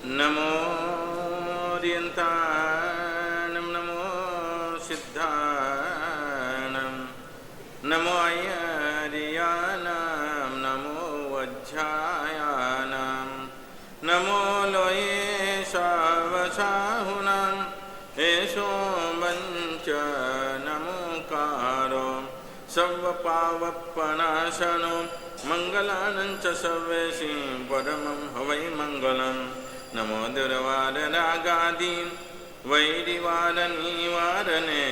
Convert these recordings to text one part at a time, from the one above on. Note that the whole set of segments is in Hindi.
नमो रियन्तानं नमो सिद्धानं नमो आर्यानां नमो वज्झायानां नमो लोये शावशाहुनां एषो वञ्च नमोकारो सर्वपावपनाशनो मंगलानं च सर्वेषु परमं हवै मंगलम् नमो दुर्वाररागादीं वैरिवारनिवारणे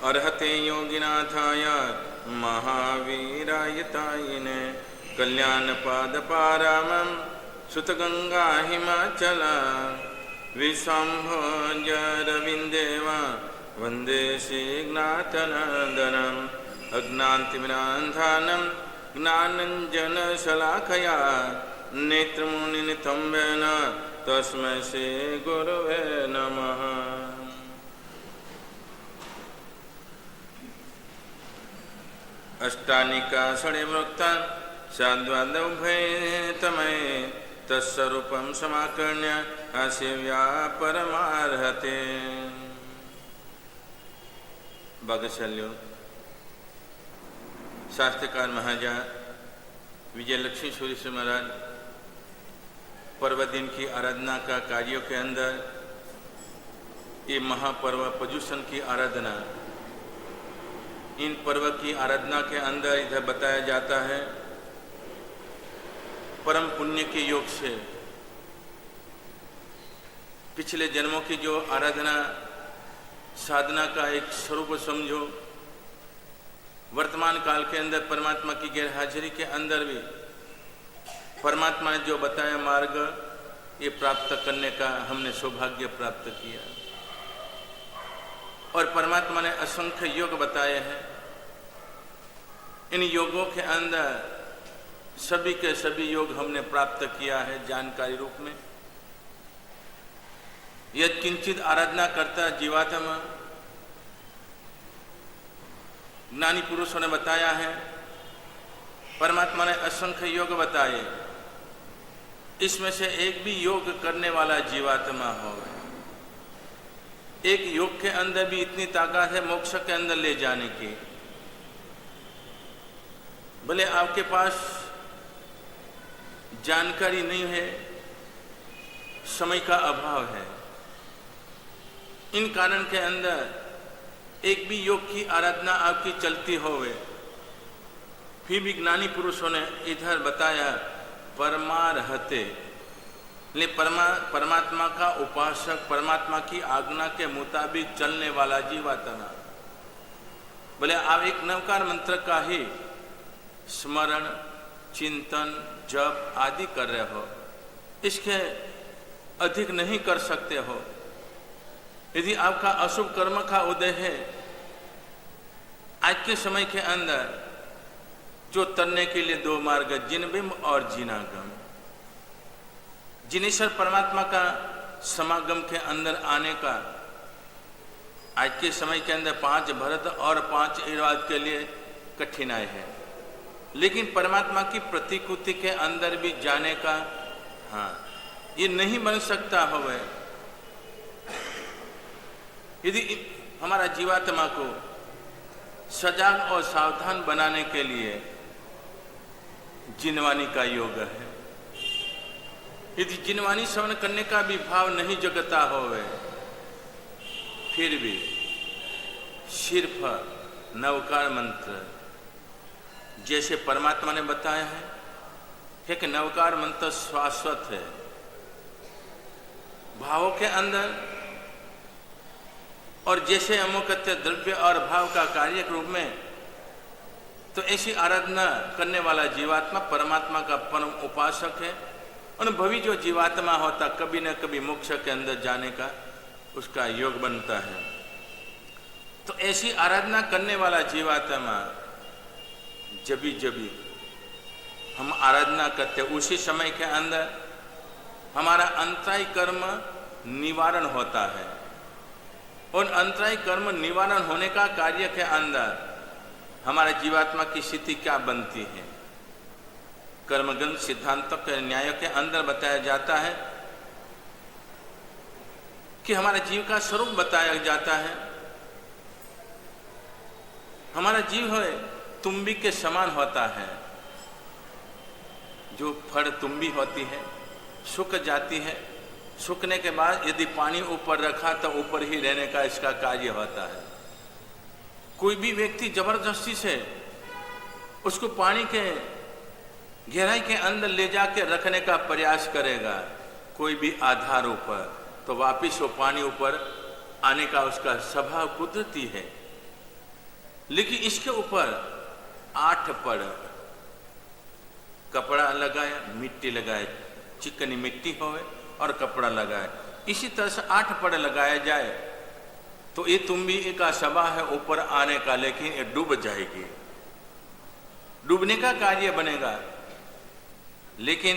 अर्हते योगिनाथाय महावीरायतायिने कल्याणपादपारामं सुतगंगा हिमाचल विश्वम्भोजरविन्देव वन्दे श्रीनाथनन्दनम् अज्ञानतिमिरान्धानं ज्ञानाञ्जनशलाकया नेत्रमुनिनितं येन तस्मै श्रीगुरवे नमः। अष्टानिका षड्वक्ता साद्वादौभयतमये तत्स्वरूपं समाकर्ण्य आसेव्या परमार्हते। भाग्यशालियों, शास्त्रकार महाराजा विजय लक्ष्मी सूर्य महाराज पर्व दिन की आराधना का कार्यों के अंदर ये महापर्व प्रजूषण की आराधना, इन पर्व की आराधना के अंदर इधर बताया जाता है परम पुण्य के योग से पिछले जन्मों की जो आराधना साधना का एक स्वरूप समझो, वर्तमान काल के अंदर परमात्मा की गैर हाजिरी के अंदर भी परमात्मा ने जो बताया मार्ग, ये प्राप्त करने का हमने सौभाग्य प्राप्त किया। और परमात्मा ने असंख्य योग बताए हैं। इन योगों के अंदर सभी के सभी योग हमने प्राप्त किया है जानकारी रूप में। यद किंचित आराधना करता जीवात्मा, ज्ञानी पुरुषों ने बताया है, परमात्मा ने असंख्य योग बताए, इसमें से एक भी योग करने वाला जीवात्मा हो। एक योग के अंदर भी इतनी ताकत है मोक्ष के अंदर ले जाने की। भले आपके पास जानकारी नहीं है, समय का अभाव है, इन कारण के अंदर एक भी योग की आराधना आपकी चलती होवे, फिर भी ज्ञानी पुरुषों ने इधर बताया परमार्हते, ले परमात्मा का उपासक, परमात्मा की आज्ञा के मुताबिक चलने वाला जीवात्मा। बोले आप एक नवकार मंत्र का ही स्मरण, चिंतन, जप आदि कर रहे हो, इसके अधिक नहीं कर सकते हो। यदि आपका अशुभ कर्म का उदय है, आज के समय के अंदर जो तरने के लिए दो मार्ग, जिनबिंब और जिनागम। जिनेश्वर परमात्मा का समागम के अंदर आने का आज के समय के अंदर 5 भरत और 5 इरवाद के लिए कठिनाई है, लेकिन परमात्मा की प्रतिकृति के अंदर भी जाने का ये नहीं बन सकता होवे। यदि हमारा जीवात्मा को सजाग और सावधान बनाने के लिए जिनवानी का योग है, यदि जिनवानी श्रवण करने का भी भाव नहीं जगता होवे, फिर भी सिर्फ नवकार मंत्र जैसे परमात्मा ने बताया है कि नवकार मंत्र शाश्वत है, भावों के अंदर, और जैसे अमोकत्य द्रव्य और भाव का कार्य के रूप में, तो ऐसी आराधना करने वाला जीवात्मा परमात्मा का परम उपासक है। अनुभवी जो जीवात्मा होता कभी न कभी मोक्ष के अंदर जाने का उसका योग बनता है। तो ऐसी आराधना करने वाला जीवात्मा जभी जभी हम आराधना करते, उसी समय के अंदर हमारा अंतराय कर्म निवारण होता है। और अंतराय कर्म निवारण होने का कार्य के अंदर हमारे जीवात्मा की स्थिति क्या बनती है। कर्मगंध सिद्धांतों के न्यायों के अंदर बताया जाता है कि हमारा जीव का स्वरूप बताया जाता है। हमारा जीव है तुम्बी के समान होता है। जो फड़ तुम्बी होती है सूख जाती है, सूखने के बाद यदि पानी ऊपर रखा तो ऊपर ही रहने का इसका कार्य होता है। कोई भी व्यक्ति जबरदस्ती से उसको पानी के गहराई के अंदर ले जाके रखने का प्रयास करेगा कोई भी आधार ऊपर, तो वापिस वो पानी ऊपर आने का उसका स्वभाव कुदरती है। लेकिन इसके ऊपर 8 पड़ कपड़ा लगाया, मिट्टी लगाए, चिकनी मिट्टी होवे और कपड़ा लगाए, इसी तरह से 8 पड़ लगाया जाए तो ये तुम्बी का स्वभाव है ऊपर आने का, लेकिन ये डूब जाएगी, डूबने का कार्य बनेगा। लेकिन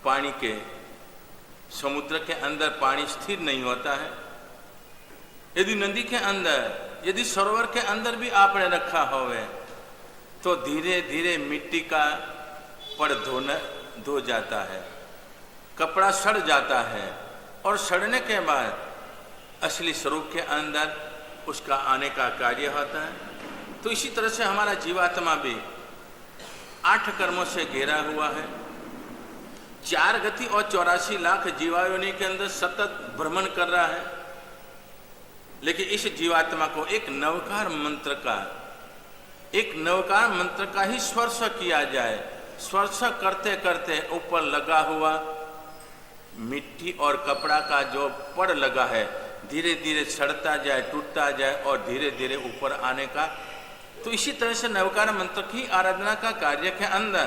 पानी के समुद्र के अंदर पानी स्थिर नहीं होता है। यदि नदी के अंदर, यदि सरोवर के अंदर भी आपने रखा होवे तो धीरे धीरे मिट्टी का पड़ धो जाता है, कपड़ा सड़ जाता है और सड़ने के बाद असली स्वरूप के अंदर उसका आने का कार्य होता है। तो इसी तरह से हमारा जीवात्मा भी 8 कर्मों से घेरा हुआ है। 4 गति और 84 लाख जीवायोनि के अंदर सतत भ्रमण कर रहा है। लेकिन इस जीवात्मा को एक नवकार मंत्र का ही स्पर्श किया जाए। स्पर्श करते करते ऊपर लगा हुआ मिट्टी और कपड़ा का जो पड़ लगा है धीरे धीरे सड़ता जाए, टूटता जाए और धीरे धीरे ऊपर आने का। तो इसी तरह से नवकार मंत्र की आराधना का कार्य के अंदर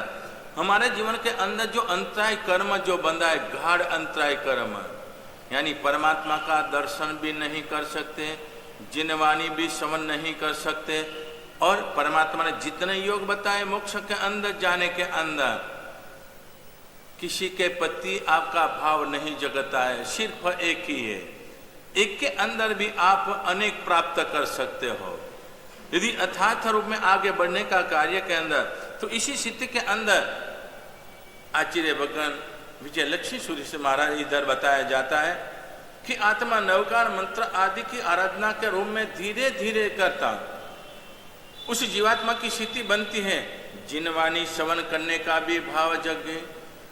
हमारे जीवन के अंदर जो अंतराय कर्म जो बंधा है, गाढ़ अंतराय कर्म, यानी परमात्मा का दर्शन भी नहीं कर सकते, जिनवाणी भी श्रवण नहीं कर सकते, और परमात्मा ने जितने योग बताए मोक्ष के अंदर जाने के अंदर किसी के प्रति आपका भाव नहीं जगता है, सिर्फ एक ही है। एक के अंदर भी आप अनेक प्राप्त कर सकते हो यदि अथार्थ रूप में आगे बढ़ने का कार्य के अंदर। तो इसी स्थिति के अंदर आचार्य भगवान विजय लक्ष्मी सूर्य से महाराज इधर बताया जाता है कि आत्मा नवकार मंत्र आदि की आराधना के रूप में धीरे धीरे करता उस जीवात्मा की स्थिति बनती है। जिनवाणी श्रवण करने का भी भाव जगे,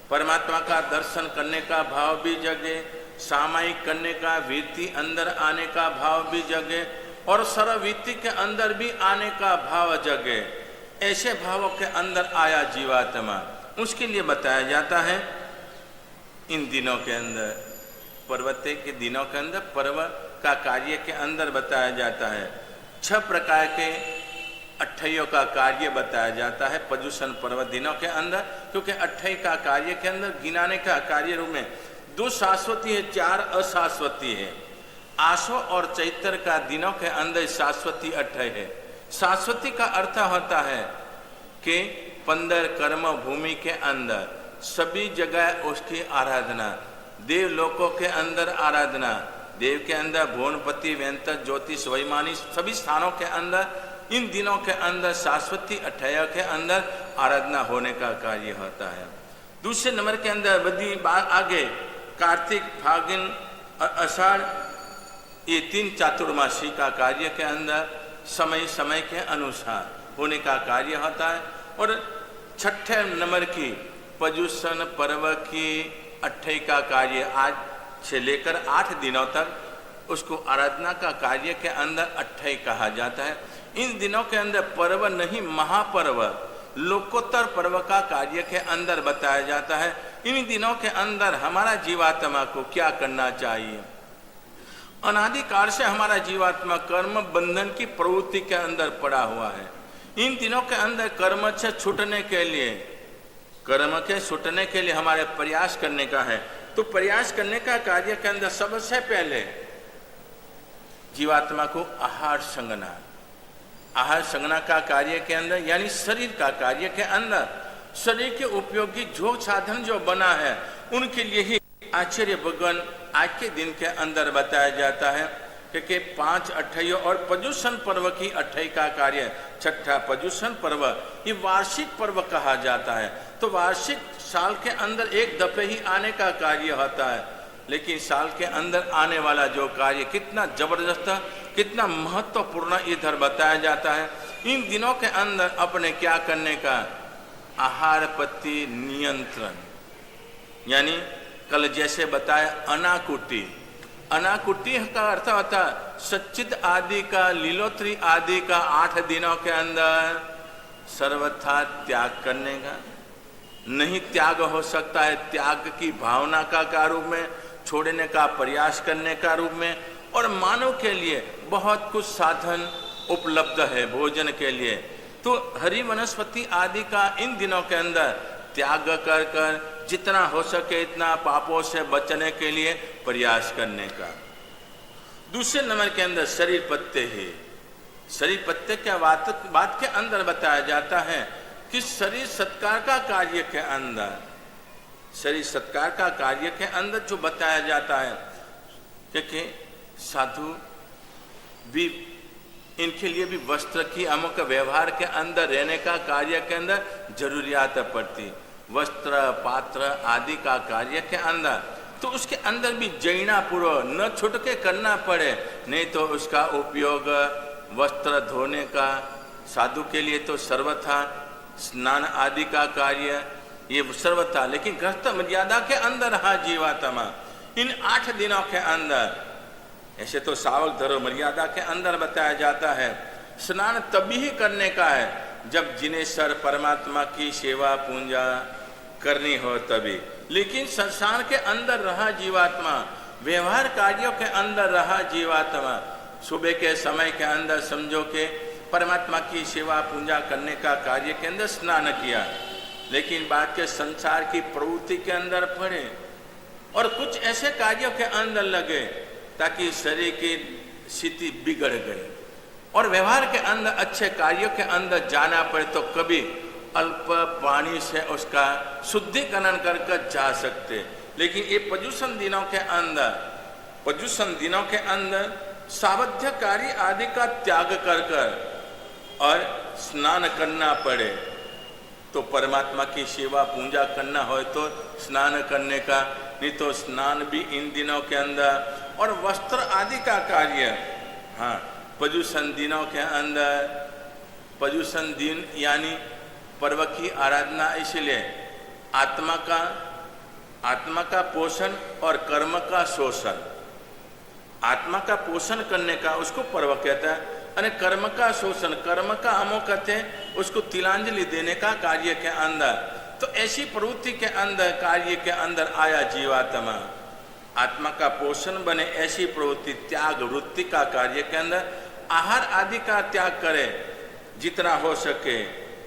परमात्मा का दर्शन करने का भाव भी जगे, सामायिक करने का वृत्ति अंदर आने का भाव भी जगे और सर्ववृत्ति के अंदर भी आने का भाव जगे। ऐसे भावों के अंदर आया जीवात्मा, उसके लिए बताया जाता है इन दिनों के अंदर, पर्वते के दिनों के अंदर पर्व का कार्य के अंदर बताया जाता है। 6 प्रकार के 28 का कार्य बताया जाता है पर्युषण पर्व दिनों के अंदर, क्योंकि 28 का कार्य के अंदर गिनाने का कार्य रूप में 2 शाश्वती है, 4 अशाश्वती है। आशो और चैत्र का दिनों के अंदर शाश्वती 28 है। शाश्वती का अर्थ होता है कि 15 कर्म भूमि के अंदर सभी जगह उसकी आराधना, देव लोकों के अंदर आराधना, देव के अंदर भुवनपति, व्यंतर, ज्योतिष, वैमानी सभी स्थानों के अंदर इन दिनों के अंदर शाश्वती 28 के अंदर आराधना होने का कार्य होता है। दूसरे नंबर के अंदर बदी आगे कार्तिक, फागुन और आषाढ़, ये 3 चातुर्मासी का कार्य के अंदर समय समय के अनुसार होने का कार्य होता है। और 6ठे नंबर की पर्युषण पर्व की 28 का कार्य आज से लेकर 8 दिनों तक उसको आराधना का कार्य के अंदर 28 कहा जाता है। इन दिनों के अंदर पर्व नहीं, महापर्व, लोकोत्तर पर्व का कार्य के अंदर बताया जाता है। इन दिनों के अंदर हमारा जीवात्मा को क्या करना चाहिए। अनादिकाल से हमारा जीवात्मा कर्म बंधन की प्रवृत्ति के अंदर पड़ा हुआ है। इन दिनों के अंदर कर्म से छूटने के लिए, कर्म के छूटने के लिए हमारे प्रयास करने का है। तो प्रयास करने का कार्य के अंदर सबसे पहले जीवात्मा को आहार संगना, आहार संगना का कार्य के अंदर यानी शरीर का कार्य के अंदर शरीर के उपयोगी जो साधन जो बना है उनके लिए ही आचार्य भगवान आज के दिन के अंदर बताया जाता है कि 5 28 और पर्युषण पर्व की 28 का कार्य 6ठा पर्युषण पर्व ये वार्षिक पर्व कहा जाता है। तो वार्षिक साल के अंदर एक दफे ही आने का कार्य होता है। लेकिन साल के अंदर आने वाला जो कार्य कितना जबरदस्त, कितना महत्वपूर्ण इधर बताया जाता है। इन दिनों के अंदर अपने क्या करने का, आहार पत्ति नियंत्रण, यानी कल जैसे बताया अनाकुटी। अनाकुटी का अर्थ होता सच्चिद आदि का, लीलोत्री आदि का 8 दिनों के अंदर सर्वथा त्याग करने का। नहीं त्याग हो सकता है, त्याग की भावना का रूप में, छोड़ने का प्रयास करने का रूप में। और मानव के लिए बहुत कुछ साधन उपलब्ध है भोजन के लिए, तो हरि वनस्पति आदि का इन दिनों के अंदर त्याग कर कर जितना हो सके इतना पापों से बचने के लिए प्रयास करने का। दूसरे नंबर के अंदर शरीर पत्ते ही, शरीर पत्ते के बात के अंदर बताया जाता है कि शरीर सत्कार का कार्य के अंदर, शरीर सत्कार का कार्य के अंदर जो बताया जाता है, क्योंकि साधु भी, इनके लिए भी वस्त्र की अमुक व्यवहार के अंदर रहने का कार्य के अंदर जरूरियात पड़ती, वस्त्र पात्र आदि का कार्य के अंदर, तो उसके अंदर भी जैना पूर्व न छूट के करना पड़े, नहीं तो उसका उपयोग वस्त्र धोने का, साधु के लिए तो सर्वथा स्नान आदि का कार्य ये सर्वथा, लेकिन गृहस्थ मर्यादा के अंदर रहा जीवात्मा। इन 8 दिनों के अंदर, ऐसे तो सावक धर्म मर्यादा के अंदर बताया जाता है, स्नान तभी ही करने का है जब जिनेश्वर परमात्मा की सेवा पूजा करनी हो तभी। लेकिन संसार के अंदर रहा जीवात्मा, व्यवहार कार्यों के अंदर रहा जीवात्मा, सुबह के समय के अंदर समझो के परमात्मा की सेवा पूजा करने का कार्य के अंदर स्नान किया, लेकिन बाद के संसार की प्रवृत्ति के अंदर पड़े और कुछ ऐसे कार्यों के अंदर लगे ताकि शरीर की स्थिति बिगड़ गई और व्यवहार के अंदर अच्छे कार्यों के अंदर जाना पड़े, तो कभी अल्प पानी से उसका शुद्धिकरण कर जा सकते। लेकिन ये पर्युषण दिनों के अंदर, पर्युषण दिनों के अंदर सावध्यकारी आदि का त्याग कर और स्नान करना पड़े, तो परमात्मा की सेवा पूजा करना हो तो स्नान करने का, नहीं तो स्नान भी इन दिनों के अंदर। और वस्त्र आदि का कार्य, हाँ, पर्युषण दिनों के अंदर, पर्युषण दिन यानी पर्व की आराधना, इसलिए आत्मा का पोषण और कर्म का शोषण, आत्मा का पोषण करने का उसको पर्व कहता है, और कर्म का शोषण, कर्म का अमो कहते हैं उसको तिलांजलि देने का कार्य के अंदर। तो ऐसी प्रवृत्ति के अंदर, कार्य के अंदर आया जीवात्मा, आत्मा का पोषण बने ऐसी प्रवृत्ति, त्याग वृत्ति का कार्य के अंदर आहार आदि का त्याग करे जितना हो सके।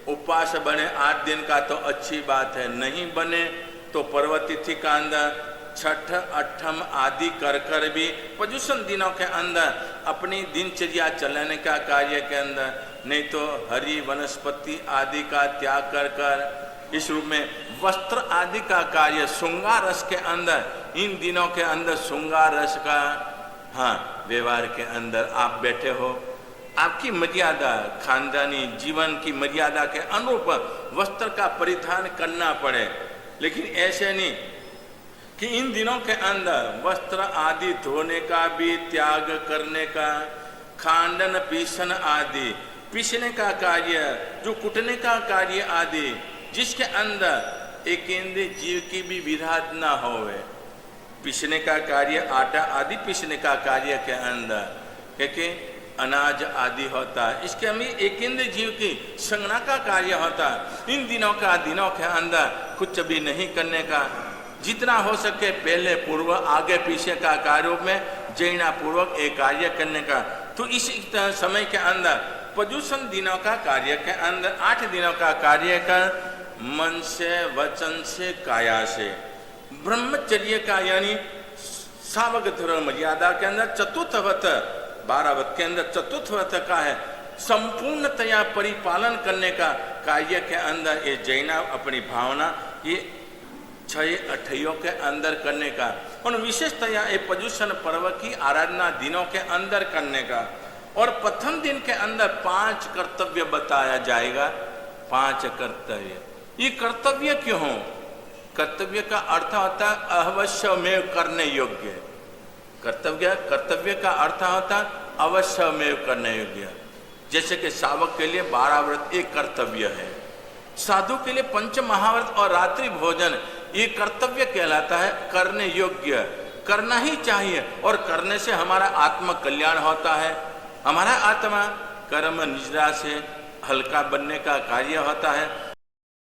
उपवास बने 8 दिन का तो अच्छी बात है, नहीं बने तो पर्व तिथि का अंदर छठ अठम आदि कर भी पर्युषण दिनों के अंदर अपनी दिनचर्या चलाने का कार्य के अंदर, नहीं तो हरि वनस्पति आदि का त्याग कर इस रूप में वस्त्र आदि का कार्य, श्रृंगार रस के अंदर, इन दिनों के अंदर श्रृंगार रस का, हाँ, व्यवहार के अंदर आप बैठे हो, आपकी मर्यादा, खानदानी जीवन की मर्यादा के अनुरूप वस्त्र का परिधान करना पड़े। लेकिन ऐसे नहीं कि इन दिनों के अंदर वस्त्र आदि धोने का भी त्याग करने का, खांडन पीसन आदि, पीसने का कार्य, जो कुटने का कार्य आदि, जिसके अंदर एक इंद्रिय जीव की भी विराध ना होवे, पीसने का कार्य, आटा आदि पीसने का कार्य के अंदर, क्योंकि अनाज आदि होता है, इसके हमें एक इंद्रिय जीव की संगना का कार्य होता है। इन दिनों के अंदर कुछ भी नहीं करने का, जितना हो सके पहले पूर्व आगे पीछे का कार्यों में जैना पूर्वक एक कार्य करने का। तो इस समय के अंदर पर्युषण दिनों का कार्य के अंदर 8 दिनों का कार्य कर मन से, वचन से, काया से, ब्रह्मचर्य का यानी सावक धर्म मर्यादा के अंदर चतुर्थवत, 12 व्रत के अंदर चतुर्थवत का है संपूर्णतया परिपालन करने का कार्य के अंदर ये जैना अपनी भावना ये 6 अठैयों के अंदर करने का, और विशेषतया ये पर्युषण पर्व की आराधना दिनों के अंदर करने का। और प्रथम दिन के अंदर 5 कर्तव्य बताया जाएगा, 5 कर्तव्य। ये कर्तव्य क्यों हो? कर्तव्य का अर्थ होता है अवश्यमेव करने योग्य। कर्तव्य का अर्थ होता है अवश्यमेव करने योग्य। जैसे कि शावक के लिए 12 व्रत एक कर्तव्य है, साधु के लिए 5 महाव्रत और रात्रि भोजन ये कर्तव्य कहलाता है, करने योग्य, करना ही चाहिए। और करने से हमारा आत्म कल्याण होता है। हमारा आत्मा कर्म निद्रा से हल्का बनने का कार्य होता है।